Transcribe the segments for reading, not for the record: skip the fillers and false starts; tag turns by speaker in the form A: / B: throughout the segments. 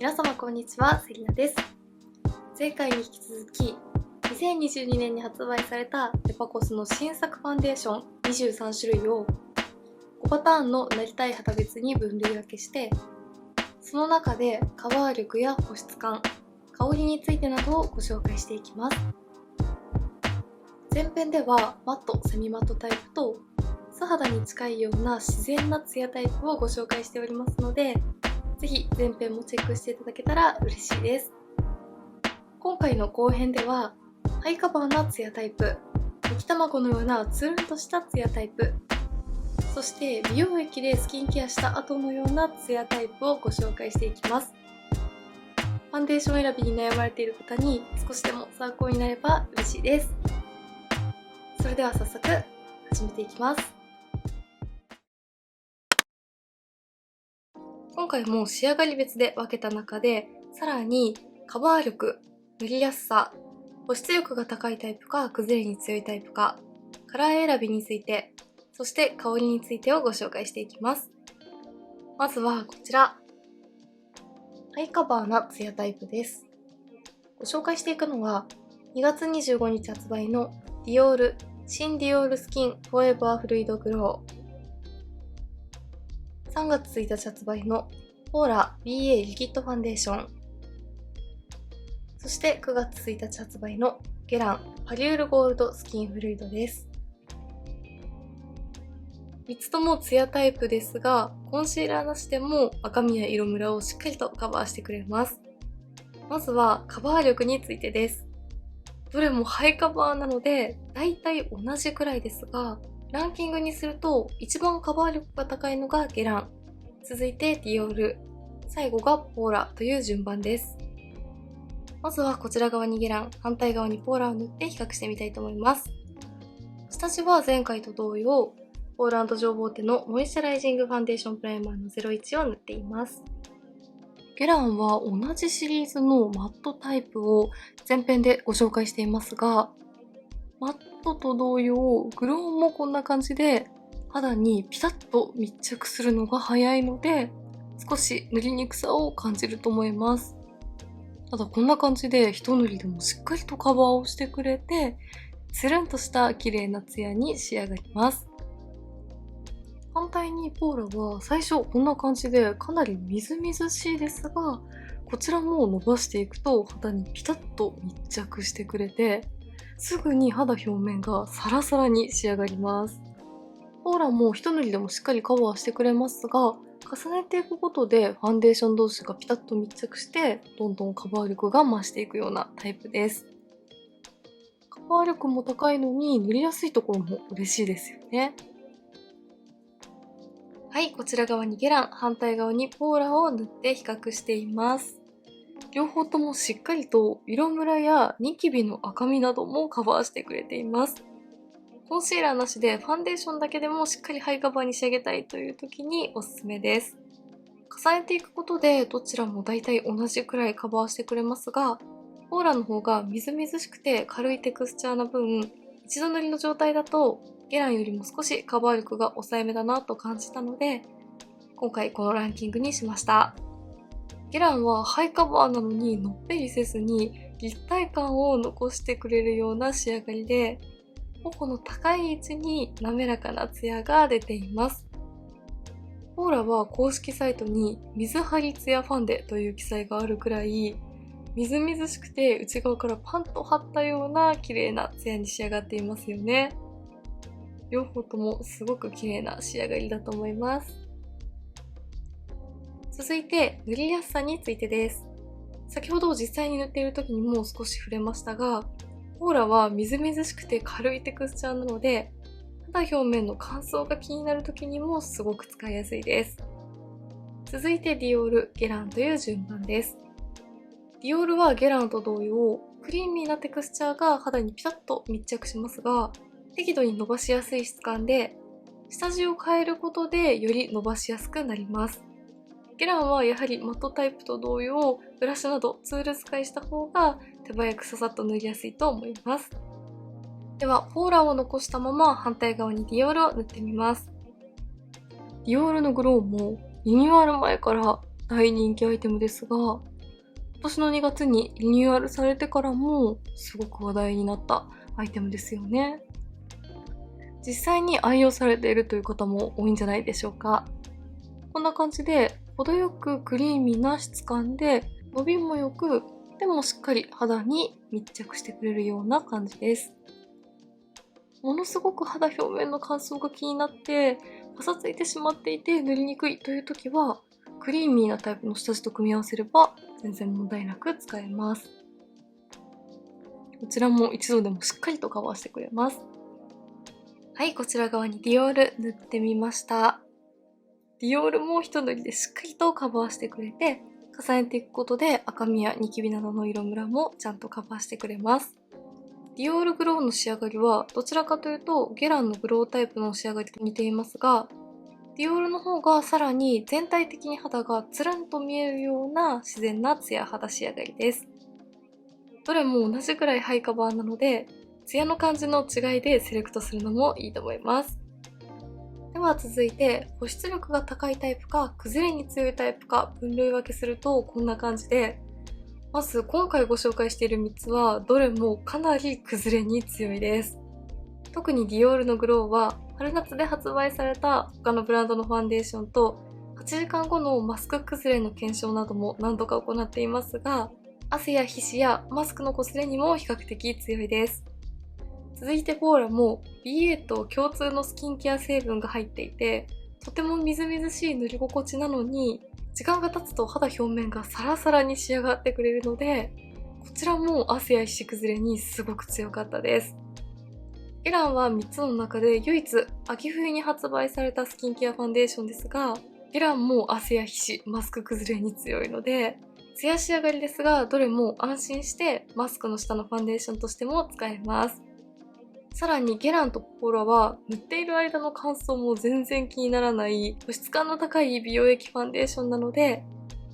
A: 皆様こんにちは、セリナです。前回に引き続き、2022年に発売されたデパコスの新作ファンデーション23種類を5パターンのなりたい肌別に分類分けして、その中でカバー力や保湿感、香りについてなどをご紹介していきます。前編ではマット・セミマットタイプと素肌に近いような自然なツヤタイプをご紹介しておりますので、ぜひ前編もチェックしていただけたら嬉しいです。今回の後編ではハイカバーなツヤタイプ、溶き卵のようなツルンとしたツヤタイプ、そして美容液でスキンケアした後のようなツヤタイプをご紹介していきます。ファンデーション選びに悩まれている方に少しでも参考になれば嬉しいです。それでは早速始めていきます。今回も仕上がり別で分けた中で、さらにカバー力、塗りやすさ、保湿力が高いタイプか崩れに強いタイプか、カラー選びについて、そして香りについてをご紹介していきます。まずはこちら、ハイカバーなツヤタイプです。ご紹介していくのは2月25日発売のディオール新ディオールスキンフォーエバーフルイドグロー、3月1日発売のポーラ BA リキッドファンデーション、そして9月1日発売のゲランパリュールゴールドスキンフルイドです。3つともツヤタイプですが、コンシーラーなしでも赤みや色ムラをしっかりとカバーしてくれます。まずはカバー力についてです。どれもハイカバーなのでだいたい同じくらいですが、ランキングにすると一番カバー力が高いのがゲラン、続いてディオール、最後がポーラという順番です。まずはこちら側にゲラン、反対側にポーラを塗って比較してみたいと思います。下地は前回と同様、ポーラ&ジョーボーテのモイスチャライジングファンデーションプライマーの01を塗っています。ゲランは同じシリーズのマットタイプを前編でご紹介していますが、マットと同様、グローンもこんな感じで肌にピタッと密着するのが早いので、少し塗りにくさを感じると思います。ただこんな感じで一塗りでもしっかりとカバーをしてくれて、つるんとした綺麗なツヤに仕上がります。反対にポーラは最初こんな感じでかなりみずみずしいですが、こちらも伸ばしていくと肌にピタッと密着してくれて、すぐに肌表面がサラサラに仕上がります。ポーラも一塗りでもしっかりカバーしてくれますが、重ねていくことでファンデーション同士がピタッと密着して、どんどんカバー力が増していくようなタイプです。カバー力も高いのに塗りやすいところも嬉しいですよね。はい、こちら側にゲラン、反対側にポーラを塗って比較しています。両方ともしっかりと色ムラやニキビの赤みなどもカバーしてくれています。コンシーラーなしでファンデーションだけでもしっかりハイカバーに仕上げたいという時におすすめです。重ねていくことでどちらもだいたい同じくらいカバーしてくれますが、ポーラの方がみずみずしくて軽いテクスチャーな分、一度塗りの状態だとゲランよりも少しカバー力が抑えめだなと感じたので、今回このランキングにしました。ゲランはハイカバーなのにのっぺりせずに立体感を残してくれるような仕上がりで、頬の高い位置に滑らかなツヤが出ています。ポーラは公式サイトに水張りツヤファンデという記載があるくらい、みずみずしくて内側からパンと張ったような綺麗なツヤに仕上がっていますよね。両方ともすごく綺麗な仕上がりだと思います。続いて塗りやすさについてです。先ほど実際に塗っている時にも少し触れましたが、ポーラはみずみずしくて軽いテクスチャーなので、肌表面の乾燥が気になる時にもすごく使いやすいです。続いてディオール、ゲランという順番です。ディオールはゲランと同様、クリーミーなテクスチャーが肌にピタッと密着しますが、適度に伸ばしやすい質感で、下地を変えることでより伸ばしやすくなります。ゲランはやはりマットタイプと同様、ブラシなどツール使いした方が手早くささっと塗りやすいと思います。では、ポーラを残したまま反対側にディオールを塗ってみます。ディオールのグローもリニューアル前から大人気アイテムですが、年の2月にリニューアルされてからもすごく話題になったアイテムですよね。実際に愛用されているという方も多いんじゃないでしょうか。こんな感じで程よくクリーミーな質感で伸びもよく、でもしっかり肌に密着してくれるような感じです。ものすごく肌表面の乾燥が気になってパサついてしまっていて塗りにくいという時は、クリーミーなタイプの下地と組み合わせれば全然問題なく使えます。こちらも一度でもしっかりとカバーしてくれます。はい、こちら側にディオール塗ってみました。ディオールも一塗りでしっかりとカバーしてくれて、重ねていくことで赤みやニキビなどの色ムラもちゃんとカバーしてくれます。ディオールグローの仕上がりはどちらかというとゲランのグロータイプの仕上がりと似ていますが、ディオールの方がさらに全体的に肌がつるんと見えるような自然なツヤ肌仕上がりです。どれも同じくらいハイカバーなので、ツヤの感じの違いでセレクトするのもいいと思います。では続いて、保湿力が高いタイプか崩れに強いタイプか分類分けするとこんな感じで、まず今回ご紹介している3つはどれもかなり崩れに強いです。特にディオールのグローは春夏で発売された他のブランドのファンデーションと8時間後のマスク崩れの検証なども何度か行っていますが、汗や皮脂やマスクの擦れにも比較的強いです。続いてポーラも BA と共通のスキンケア成分が入っていて、とてもみずみずしい塗り心地なのに、時間が経つと肌表面がサラサラに仕上がってくれるので、こちらも汗や皮脂崩れにすごく強かったです。ゲランは3つの中で唯一秋冬に発売されたスキンケアファンデーションですが、ゲランも汗や皮脂、マスク崩れに強いので、ツヤ仕上がりですが、どれも安心してマスクの下のファンデーションとしても使えます。さらにゲランとポーラは塗っている間の乾燥も全然気にならない保湿感の高い美容液ファンデーションなので、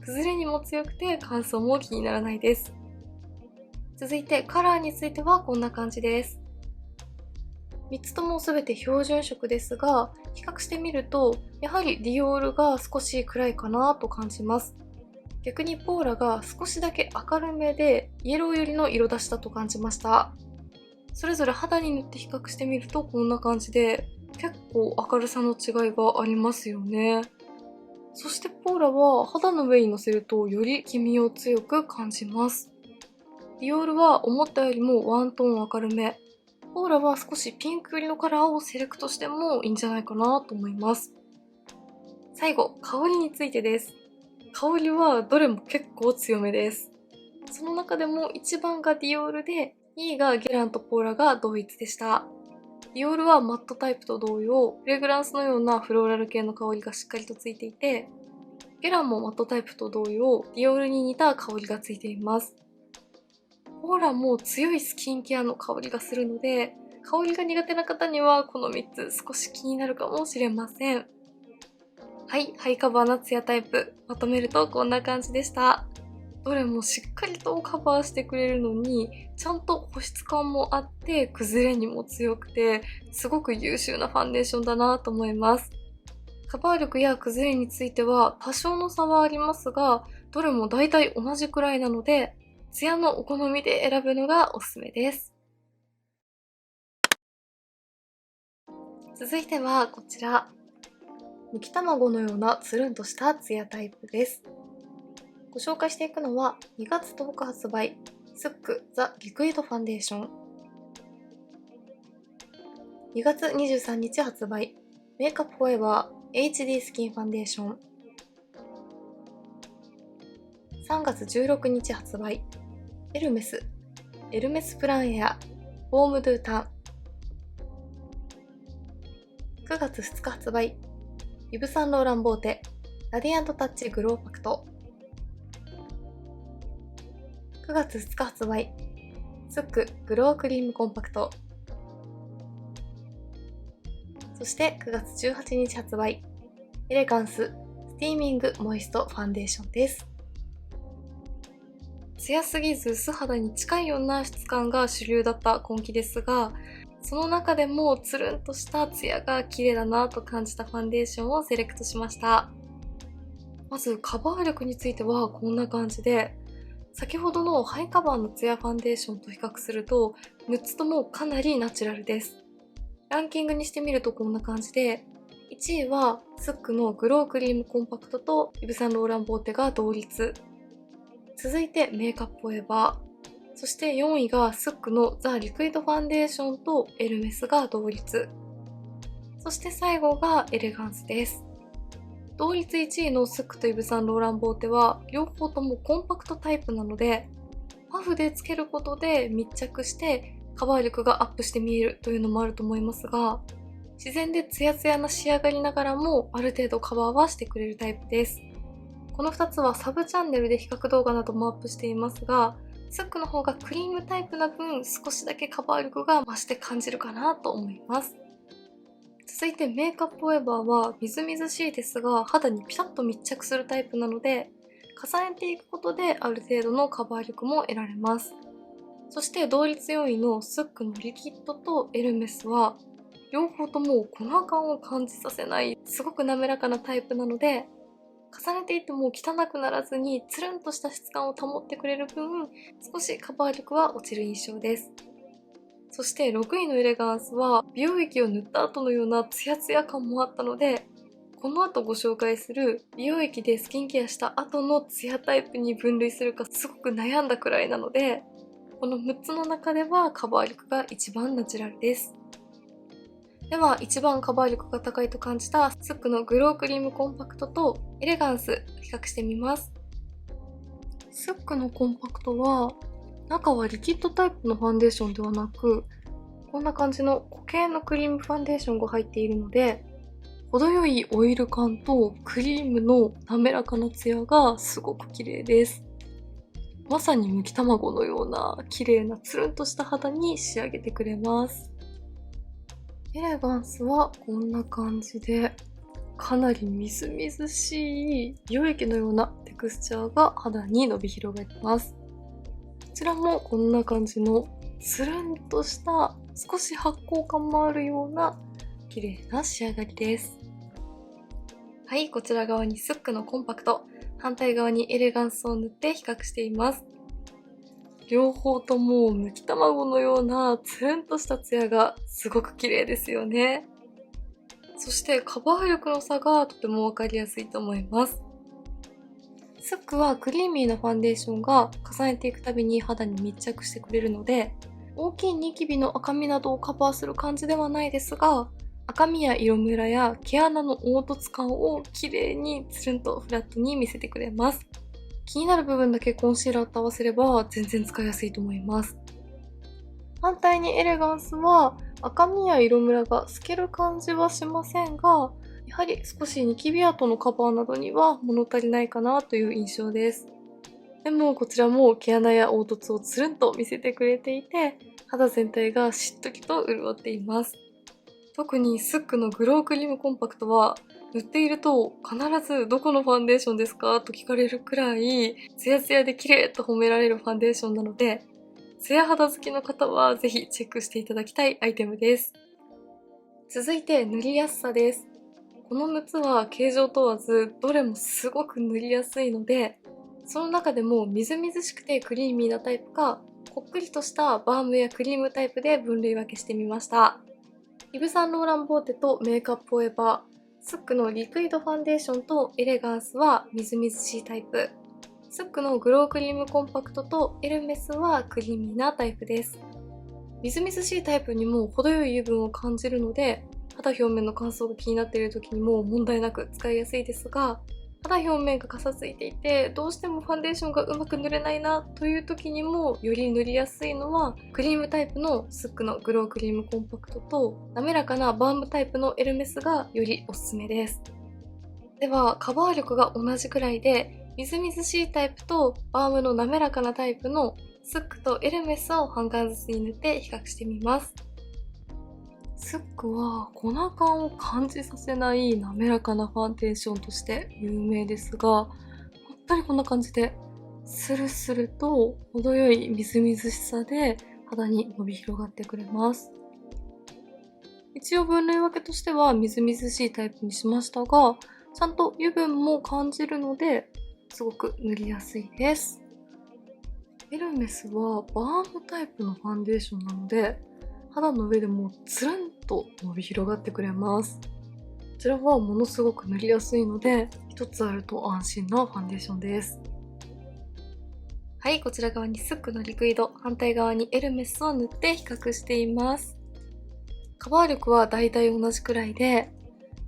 A: 崩れにも強くて乾燥も気にならないです。続いてカラーについてはこんな感じです。3つとも全て標準色ですが、比較してみるとやはりディオールが少し暗いかなと感じます。逆にポーラが少しだけ明るめでイエロー寄りの色出しだと感じました。それぞれ肌に塗って比較してみるとこんな感じで、結構明るさの違いがありますよね。そしてポーラは肌の上にのせるとより黄身を強く感じます。ディオールは思ったよりもワントーン明るめ、ポーラは少しピンク寄りのカラーをセレクトしてもいいんじゃないかなと思います。最後、香りについてです。香りはどれも結構強めです。その中でも1番がディオールで、2位がゲランとポーラが同一でした。ディオールはマットタイプと同様、フレグランスのようなフローラル系の香りがしっかりとついていて、ゲランもマットタイプと同様、ディオールに似た香りがついています。ポーラも強いスキンケアの香りがするので、香りが苦手な方にはこの3つ少し気になるかもしれません。はい、ハイカバーなツヤタイプ、まとめるとこんな感じでした。どれもしっかりとカバーしてくれるのに、ちゃんと保湿感もあって崩れにも強くて、すごく優秀なファンデーションだなと思います。カバー力や崩れについては多少の差はありますが、どれも大体同じくらいなので、ツヤのお好みで選ぶのがおすすめです。続いてはこちら。むき卵のようなつるんとしたツヤタイプです。ご紹介していくのは2月10日発売、スックザ・リクイドファンデーション。2月23日発売、メイクアップフォーエバー HD スキンファンデーション。3月16日発売、エルメスプランエアウォームドゥタン。9月2日発売、イヴ・サンローランボーテラディアントタッチグローパクト。9月2日発売、スックグロークリームコンパクト。そして9月18日発売、エレガンススティーミングモイストファンデーションです。艶すぎず素肌に近いような質感が主流だった今季ですが、その中でもつるんとしたツヤが綺麗だなと感じたファンデーションをセレクトしました。まずカバー力についてはこんな感じで、先ほどのハイカバーのツヤファンデーションと比較すると、6つともかなりナチュラルです。ランキングにしてみるとこんな感じで、1位はスックのグロークリームコンパクトとイヴ・サンローラン・ボーテが同率。続いてメイクアップ・フォーエバー。そして4位がスックのザ・リクイドファンデーションとエルメスが同率。そして最後がエレガンスです。同率1位のスックとイヴ・サンローラン・ボーテは両方ともコンパクトタイプなので、パフでつけることで密着してカバー力がアップして見えるというのもあると思いますが、自然でツヤツヤな仕上がりながらもある程度カバーはしてくれるタイプです。この2つはサブチャンネルで比較動画などもアップしていますが、スックの方がクリームタイプな分少しだけカバー力が増して感じるかなと思います。続いてメイクアップフォーエバーはみずみずしいですが肌にピタッと密着するタイプなので、重ねていくことである程度のカバー力も得られます。そして同率4位のスックのリキッドとエルメスは両方とも粉感を感じさせないすごく滑らかなタイプなので、重ねていっても汚くならずにつるんとした質感を保ってくれる分、少しカバー力は落ちる印象です。そして6位のエレガンスは美容液を塗った後のようなツヤツヤ感もあったので、この後ご紹介する美容液でスキンケアした後のツヤタイプに分類するかすごく悩んだくらいなので、この6つの中ではカバー力が一番ナチュラルです。では一番カバー力が高いと感じたスックのグロークリームコンパクトとエレガンス比較してみます。スックのコンパクトは中はリキッドタイプのファンデーションではなく、こんな感じの固形のクリームファンデーションが入っているので、程よいオイル感とクリームの滑らかなツヤがすごく綺麗です。まさにむき卵のような綺麗なつるんとした肌に仕上げてくれます。エレガンスはこんな感じで、かなりみずみずしい美容液のようなテクスチャーが肌に伸び広がります。こちらもこんな感じのつるんとした少し発酵感もあるような綺麗な仕上がりです。はい、こちら側にスックのコンパクト、反対側にエレガンスを塗って比較しています。両方ともむき卵のようなつるんとしたツヤがすごく綺麗ですよね。そしてカバー力の差がとてもわかりやすいと思います。スックはクリーミーなファンデーションが重ねていくたびに肌に密着してくれるので、大きいニキビの赤みなどをカバーする感じではないですが、赤みや色ムラや毛穴の凹凸感を綺麗につるんとフラットに見せてくれます。気になる部分だけコンシーラーと合わせれば全然使いやすいと思います。反対にエレガンスは赤みや色ムラが透ける感じはしませんが、やはり少しニキビ跡のカバーなどには物足りないかなという印象です。でもこちらも毛穴や凹凸をつるんと見せてくれていて、肌全体がしっとりと潤っています。特にスックのグロークリームコンパクトは塗っていると必ずどこのファンデーションですかと聞かれるくらいツヤツヤで綺麗と褒められるファンデーションなので、ツヤ肌好きの方はぜひチェックしていただきたいアイテムです。続いて塗りやすさです。この6つは形状問わずどれもすごく塗りやすいので、その中でもみずみずしくてクリーミーなタイプか、こっくりとしたバームやクリームタイプで分類分けしてみました。イヴ・サンローラン・ボーテとメイクアップフォーエバー、スックのリクイドファンデーションとエレガンスはみずみずしいタイプ、スックのグロークリームコンパクトとエルメスはクリーミーなタイプです。みずみずしいタイプにも程よい油分を感じるので、肌表面の乾燥が気になっている時にも問題なく使いやすいですが、肌表面がかさついていてどうしてもファンデーションがうまく塗れないなという時にもより塗りやすいのはクリームタイプのスックのグロークリームコンパクトと滑らかなバームタイプのエルメスがよりおすすめです。ではカバー力が同じくらいでみずみずしいタイプとバームの滑らかなタイプのスックとエルメスを半間ずつに塗って比較してみます。スックは粉感を感じさせない滑らかなファンデーションとして有名ですが、本当にこんな感じでスルスルと程よいみずみずしさで肌に伸び広がってくれます。一応分類分けとしてはみずみずしいタイプにしましたが、ちゃんと油分も感じるのですごく塗りやすいです。エルメスはバームタイプのファンデーションなので、肌の上でもつるんと伸び広がってくれます。こちらはものすごく塗りやすいので、一つあると安心なファンデーションです。はい、こちら側にスックのリクイド、反対側にエルメスを塗って比較しています。カバー力はだいたい同じくらいで、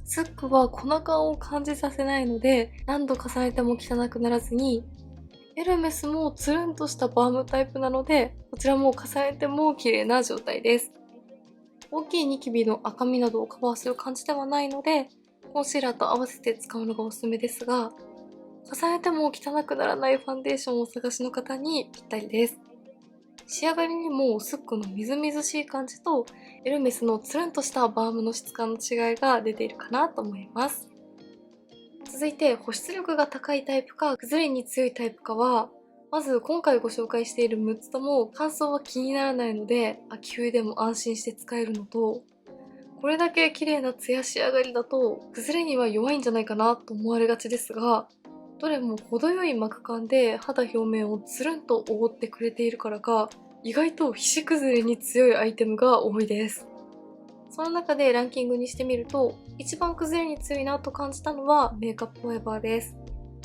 A: スックは粉感を感じさせないので、何度重ねても汚くならずに、エルメスもつるんとしたバームタイプなので、こちらも重ねても綺麗な状態です。大きいニキビの赤みなどをカバーする感じではないので、コンシーラーと合わせて使うのがおすすめですが、重ねても汚くならないファンデーションをお探しの方にぴったりです。仕上がりにもスックのみずみずしい感じとエルメスのつるんとしたバームの質感の違いが出ているかなと思います。続いて保湿力が高いタイプか崩れに強いタイプかは、まず今回ご紹介している6つとも乾燥は気にならないので秋冬でも安心して使えるのと、これだけ綺麗なツヤ仕上がりだと崩れには弱いんじゃないかなと思われがちですが、どれも程よい膜感で肌表面をつるんと覆ってくれているからか、意外と皮脂崩れに強いアイテムが多いです。その中でランキングにしてみると、一番崩れに強いなと感じたのはメイクアップフォーエバーです。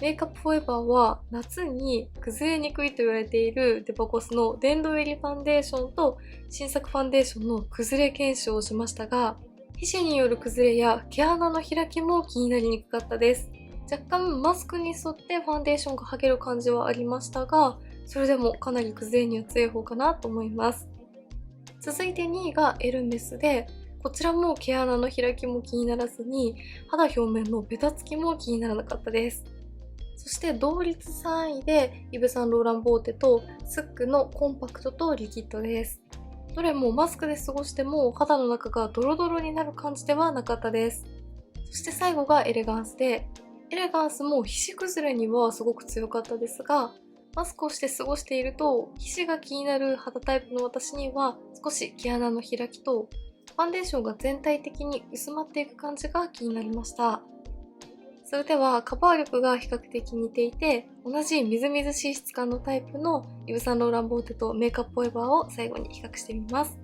A: メイクアップフォーエバーは夏に崩れにくいと言われているデパコスの殿堂入りファンデーションと新作ファンデーションの崩れ検証をしましたが、皮脂による崩れや毛穴の開きも気になりにくかったです。若干マスクに沿ってファンデーションが剥げる感じはありましたが、それでもかなり崩れには強い方かなと思います。続いて2位がエルメスで、こちらも毛穴の開きも気にならずに、肌表面のベタつきも気にならなかったです。そして同率3位でイヴ・サンローラン・ボーテとスックのコンパクトとリキッドです。どれもマスクで過ごしても肌の中がドロドロになる感じではなかったです。そして最後がエレガンスで、エレガンスも皮脂崩れにはすごく強かったですが、マスクをして過ごしていると皮脂が気になる肌タイプの私には少し毛穴の開きとファンデーションが全体的に薄まっていく感じが気になりました。それではカバー力が比較的似ていて同じみずみずしい質感のタイプのイヴ・サンローラン・ボーテとメイクアップフォーエバーを最後に比較してみます。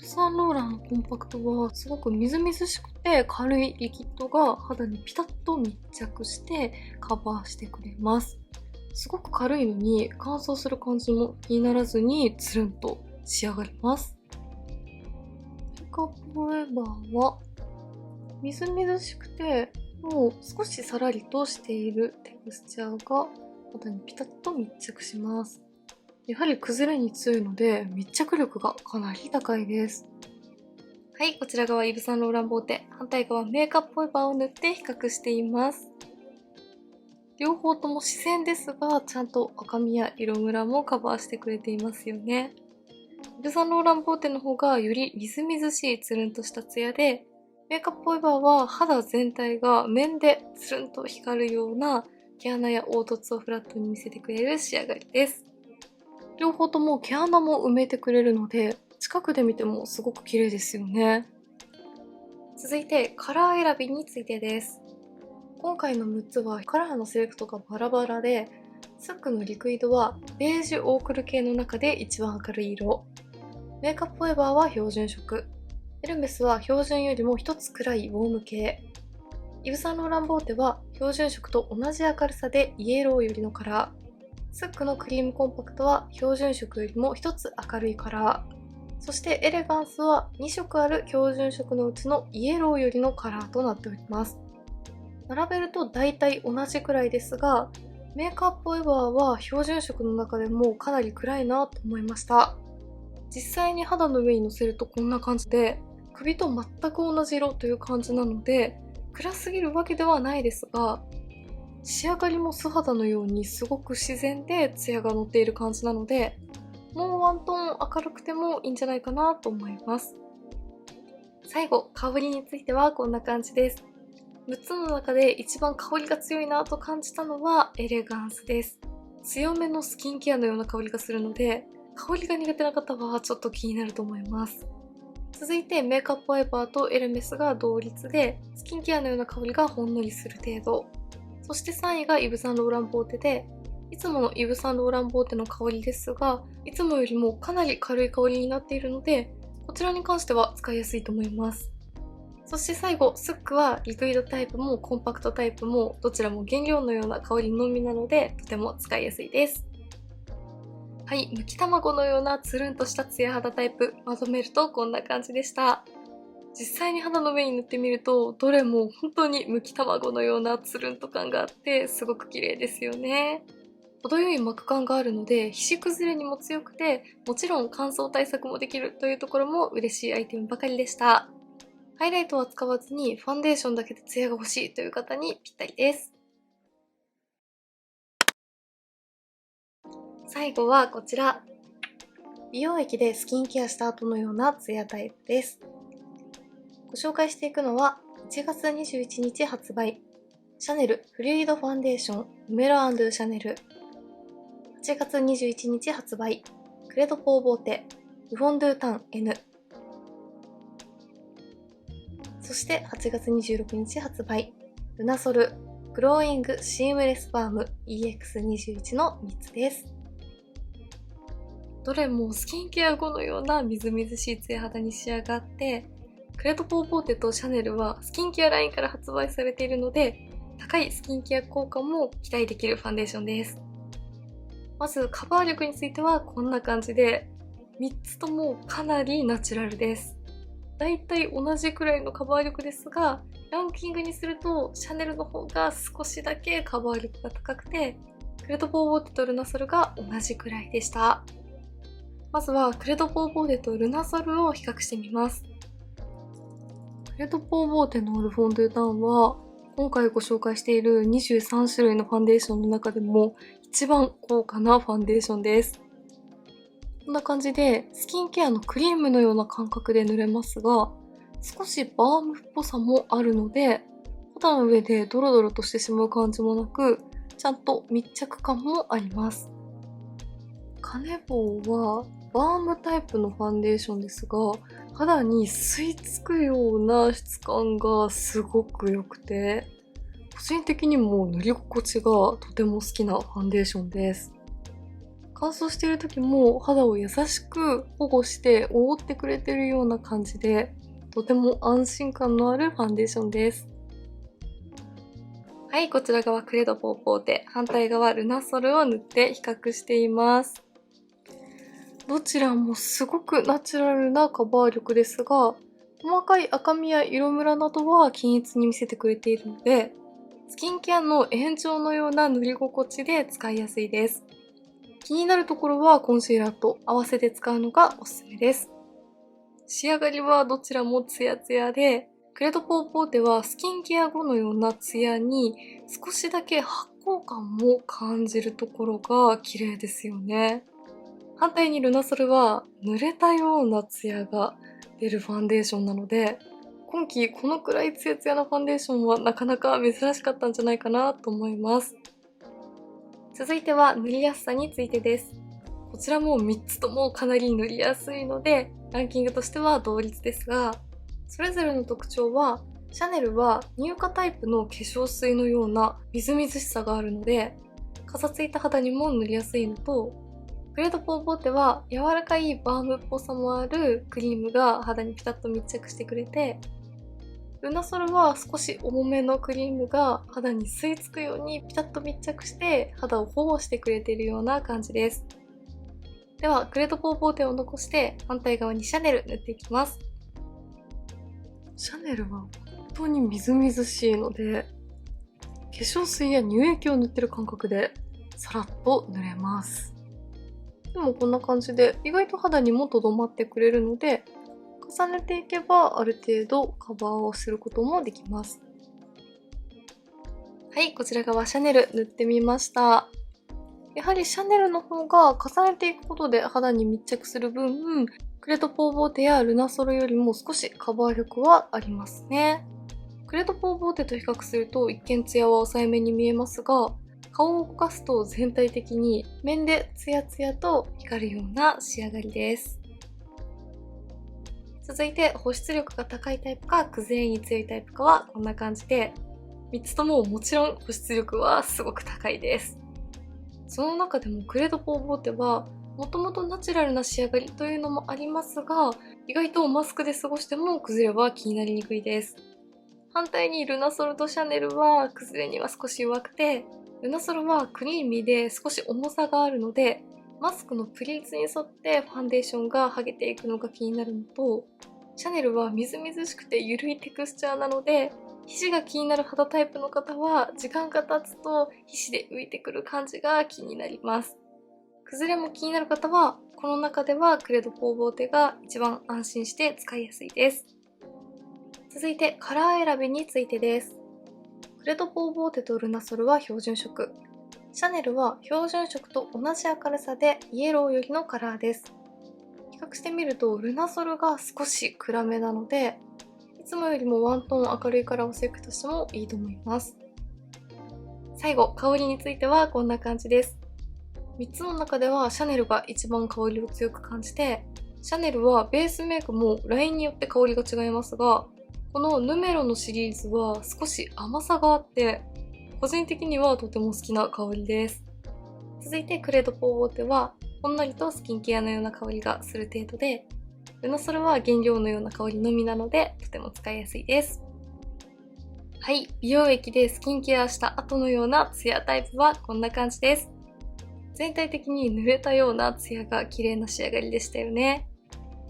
A: イヴ・サンローランのコンパクトはすごくみずみずしくて軽いリキッドが肌にピタッと密着してカバーしてくれます。すごく軽いのに乾燥する感じも気にならずにつるんと仕上がります。メイクアップフォーエバーはみずみずしくてもう少しさらりとしているテクスチャーが肌にピタッと密着します。やはり崩れに強いので密着力がかなり高いです。はい、こちら側イヴ・サンローラン・ボーテ、反対側メイクアップフォーエバーを塗って比較しています。両方とも自然ですが、ちゃんと赤みや色ムラもカバーしてくれていますよね。イヴ・サンローラン・ボーテの方がよりみずみずしいつるんとしたツヤで、メイクアップフォーエバーは肌全体が面でつるんと光るような毛穴や凹凸をフラットに見せてくれる仕上がりです。両方とも毛穴も埋めてくれるので、近くで見てもすごく綺麗ですよね。続いてカラー選びについてです。今回の6つはカラーのセレクトがバラバラで、スックのリクイドはベージュオークル系の中で一番明るい色、メイクアップフォーエバーは標準色、エルメスは標準よりも一つ暗いウォーム系、イヴ・サンローラン・ボーテは標準色と同じ明るさでイエローよりのカラー、スックのクリームコンパクトは標準色よりも一つ明るいカラー、そしてエレガンスは2色ある標準色のうちのイエローよりのカラーとなっております。並べると大体同じくらいですが、メイクアップフォーエバーは標準色の中でもかなり暗いなと思いました。実際に肌の上にのせるとこんな感じで、首と全く同じ色という感じなので、暗すぎるわけではないですが、仕上がりも素肌のようにすごく自然でツヤが乗っている感じなので、もうワントーン明るくてもいいんじゃないかなと思います。最後、香りについてはこんな感じです。6つの中で一番香りが強いなと感じたのはエレガンスです。強めのスキンケアのような香りがするので、香りが苦手な方はちょっと気になると思います。続いてメイクアップフォーエバーとエルメスが同率で、スキンケアのような香りがほんのりする程度。そして3位がイヴ・サンローラン・ボーテで、いつものイヴ・サンローランボーテの香りですが、いつもよりもかなり軽い香りになっているので、こちらに関しては使いやすいと思います。そして最後、スックはリクイドタイプもコンパクトタイプもどちらも原料のような香りのみなので、とても使いやすいです。はい、むき卵のようなつるんとしたツヤ肌タイプ、まとめるとこんな感じでした。実際に肌の上に塗ってみると、どれも本当にむき卵のようなつるんと感があって、すごく綺麗ですよね。程よい膜感があるので、皮脂崩れにも強くて、もちろん乾燥対策もできるというところも嬉しいアイテムばかりでした。ハイライトは使わずにファンデーションだけでツヤが欲しいという方にぴったりです。最後はこちら。美容液でスキンケアした後のようなツヤタイプです。ご紹介していくのは1月21日発売、シャネルフルイドファンデーションヌメロ&ドゥシャネル。8月21日発売、クレドポーボーテルフォンドゥタン N。そして8月26日発売、ルナソルグローイングシームレスバーム EX21 の3つです。どれもスキンケア後のようなみずみずしいツヤ肌に仕上がって、クレドポーボーテとシャネルはスキンケアラインから発売されているので、高いスキンケア効果も期待できるファンデーションです。まずカバー力についてはこんな感じで、3つともかなりナチュラルです。だいたい同じくらいのカバー力ですが、ランキングにするとシャネルの方が少しだけカバー力が高くて、クレドポーボーテとルナソルが同じくらいでした。まずはクレドポーボーテとルナソルを比較してみます。クレドポーボーテのルフォンドゥタンは、今回ご紹介している23種類のファンデーションの中でも一番高価なファンデーションです。こんな感じでスキンケアのクリームのような感覚で塗れますが、少しバームっぽさもあるので、肌の上でドロドロとしてしまう感じもなく、ちゃんと密着感もあります。カネボウはバームタイプのファンデーションですが、肌に吸い付くような質感がすごく良くて、個人的にも塗り心地がとても好きなファンデーションです。乾燥している時も肌を優しく保護して覆ってくれているような感じで、とても安心感のあるファンデーションです。はい、こちら側クレドポーポーテ、反対側ルナソルを塗って比較しています。どちらもすごくナチュラルなカバー力ですが、細かい赤みや色ムラなどは均一に見せてくれているので、スキンケアの延長のような塗り心地で使いやすいです。気になるところはコンシーラーと合わせて使うのがおすすめです。仕上がりはどちらもツヤツヤで、クレドポーポーテはスキンケア後のようなツヤに少しだけ発光感も感じるところが綺麗ですよね。反対にルナソルは濡れたようなツヤが出るファンデーションなので、今季このくらいツヤツヤなファンデーションはなかなか珍しかったんじゃないかなと思います。続いては塗りやすさについてです。こちらも3つともかなり塗りやすいので、ランキングとしては同率ですが、それぞれの特徴は、シャネルは乳化タイプの化粧水のようなみずみずしさがあるので、かさついた肌にも塗りやすいのと、クレドポーボーテは柔らかいバームっぽさもあるクリームが肌にピタッと密着してくれて、ルナソルは少し重めのクリームが肌に吸い付くようにピタッと密着して肌を保護してくれているような感じです。ではクレドポーボーテを残して反対側にシャネル塗っていきます。シャネルは本当にみずみずしいので、化粧水や乳液を塗ってる感覚でさらっと塗れます。でもこんな感じで意外と肌にもとどまってくれるので、重ねていけばある程度カバーをすることもできます。はい、こちら側シャネル塗ってみました。やはりシャネルの方が重ねていくことで肌に密着する分、クレドポーボーテやルナソルよりも少しカバー力はありますね。クレドポーボーテと比較すると一見ツヤは抑えめに見えますが、顔を動かすと全体的に面でツヤツヤと光るような仕上がりです。続いて保湿力が高いタイプか崩れに強いタイプかはこんな感じで、3つとももちろん保湿力はすごく高いです。その中でもクレドポーボーテはもともとナチュラルな仕上がりというのもありますが、意外とマスクで過ごしても崩れは気になりにくいです。反対にルナソルとシャネルは崩れには少し弱くて、ルナソルはクリーミーで少し重さがあるので、マスクのプリーツに沿ってファンデーションが剥げていくのが気になるのと、シャネルはみずみずしくて緩いテクスチャーなので、皮脂が気になる肌タイプの方は時間が経つと皮脂で浮いてくる感じが気になります。崩れも気になる方は、この中ではクレドポーボーテが一番安心して使いやすいです。続いてカラー選びについてです。クレドポーボーテとルナソルは標準色。シャネルは標準色と同じ明るさでイエローよりのカラーです。比較してみるとルナソルが少し暗めなので、いつもよりもワントーン明るいカラーをセレクトしてもいいと思います。最後、香りについてはこんな感じです。3つの中ではシャネルが一番香りを強く感じて、シャネルはベースメイクもラインによって香りが違いますが、このヌメロのシリーズは少し甘さがあって、個人的にはとても好きな香りです。続いてクレドポーボーテはほんのりとスキンケアのような香りがする程度で、ルナソルは原料のような香りのみなのでとても使いやすいです。はい、美容液でスキンケアした後のようなツヤタイプはこんな感じです。全体的に濡れたようなツヤが綺麗な仕上がりでしたよね。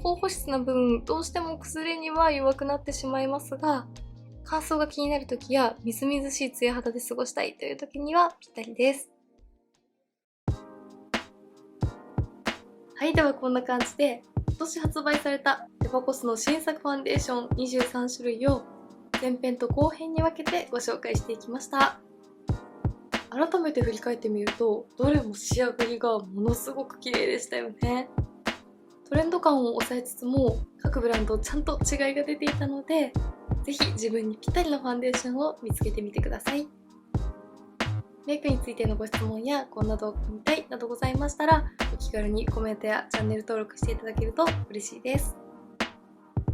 A: 高保湿な分、どうしても崩れには弱くなってしまいますが、乾燥が気になるときやみずみずしいツヤ肌で過ごしたいというときにはぴったりです。はい、ではこんな感じで今年発売されたデパコスの新作ファンデーション23種類を前編と後編に分けてご紹介していきました。改めて振り返ってみると、どれも仕上がりがものすごく綺麗でしたよね。トレンド感を抑えつつも各ブランドちゃんと違いが出ていたので、ぜひ自分にぴったりのファンデーションを見つけてみてください。メイクについてのご質問やこんな動画見たいなどございましたら、お気軽にコメントやチャンネル登録していただけると嬉しいです。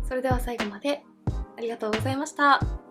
A: それでは最後までありがとうございました。